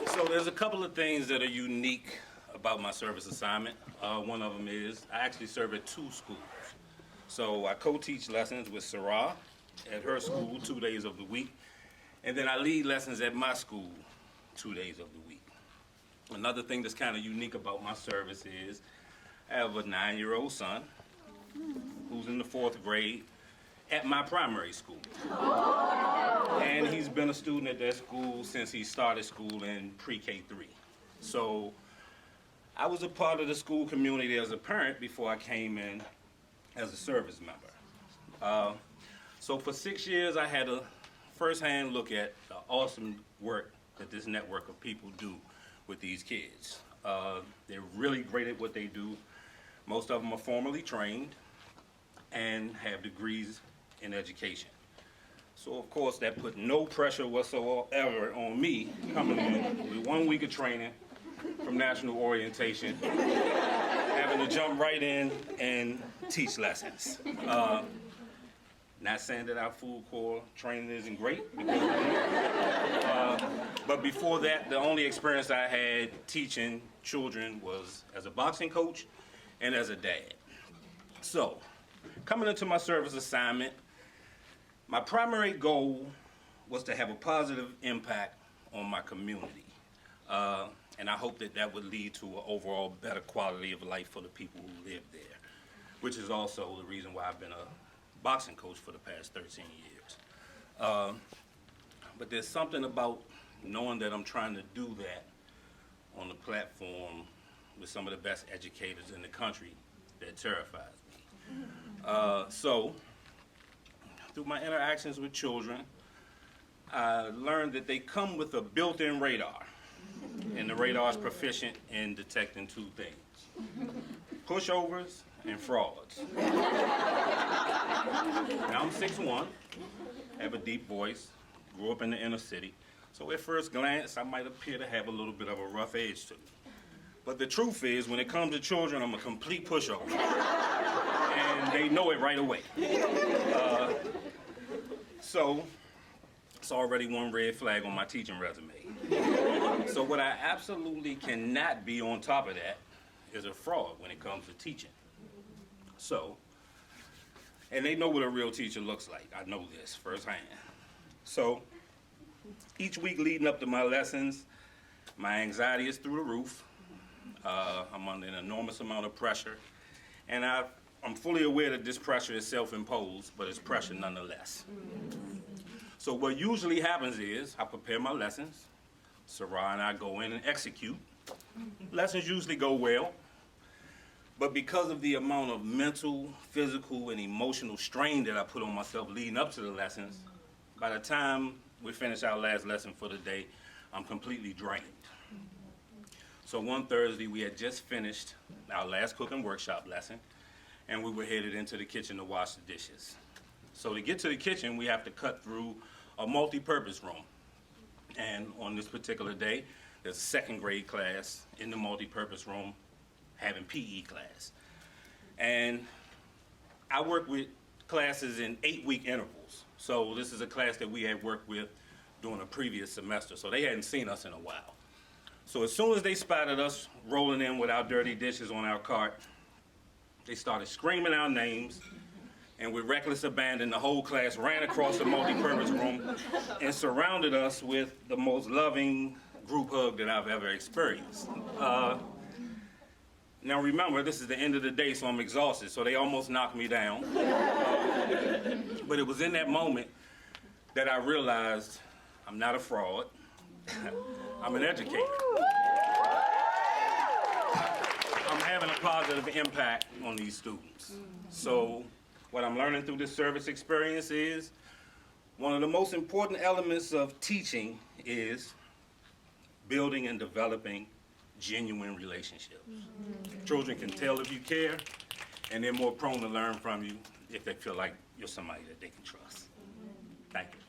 So there's a couple of things that are unique about my service assignment. One of them is I actually serve at 2 schools. So I co-teach lessons with Sarah at her school 2 days of the week, and then I lead lessons at my school 2 days of the week. Another thing that's kind of unique about my service is I have a 9-year-old son who's in the 4th grade at my primary school. And he's been a student at that school since he started school in pre-K 3. So I was a part of the school community as a parent before I came in as a service member. So for 6 years I had a first-hand look at the awesome work that this network of people do with these kids. They're really great at what they do. Most of them are formally trained and have degrees in education. So of course that put no pressure whatsoever on me coming in with 1 week of training from national orientation, having to jump right in and teach lessons. Not saying that our FoodCorps training isn't great, because but before that, the only experience I had teaching children was as a boxing coach and as a dad. So, coming into my service assignment, my primary goal was to have a positive impact on my community. And I hope that that would lead to an overall better quality of life for the people who live there, which is also the reason why I've been a boxing coach for the past 13 years. But there's something about knowing that I'm trying to do that on the platform with some of the best educators in the country that terrifies me. So, through my interactions with children, I learned that they come with a built-in radar, and the radar is proficient in detecting 2 things: pushovers and frauds. Now I'm 6'1", have a deep voice, grew up in the inner city, so at first glance I might appear to have a little bit of a rough edge to me. But the truth is, when it comes to children, I'm a complete pushover, and they know it right away. So it's already one red flag on my teaching resume. So what I absolutely cannot be on top of that is a fraud when it comes to teaching. So, and they know what a real teacher looks like. I know this firsthand. So, each week leading up to my lessons, my anxiety is through the roof. I'm under an enormous amount of pressure. And I'm fully aware that this pressure is self-imposed, but it's pressure nonetheless. So what usually happens is I prepare my lessons. Sarah and I go in and execute. Lessons usually go well. But because of the amount of mental, physical, and emotional strain that I put on myself leading up to the lessons, by the time we finish our last lesson for the day, I'm completely drained. So one Thursday, we had just finished our last cooking workshop lesson, and we were headed into the kitchen to wash the dishes. So to get to the kitchen, we have to cut through a multi-purpose room. And on this particular day, there's a 2nd grade class in the multi-purpose room having PE class. And I work with classes in 8-week intervals. So this is a class that we had worked with during a previous semester. So they hadn't seen us in a while. So as soon as they spotted us rolling in with our dirty dishes on our cart, they started screaming our names, and with reckless abandon, the whole class ran across the multi-purpose room and surrounded us with the most loving group hug that I've ever experienced. Now remember, this is the end of the day, so I'm exhausted, so they almost knocked me down. But it was in that moment that I realized I'm not a fraud, I'm an educator. I'm having a positive impact on these students. So what I'm learning through this service experience is one of the most important elements of teaching is building and developing genuine relationships. Children can tell if you care, and they're more prone to learn from you if they feel like you're somebody that they can trust. Thank you.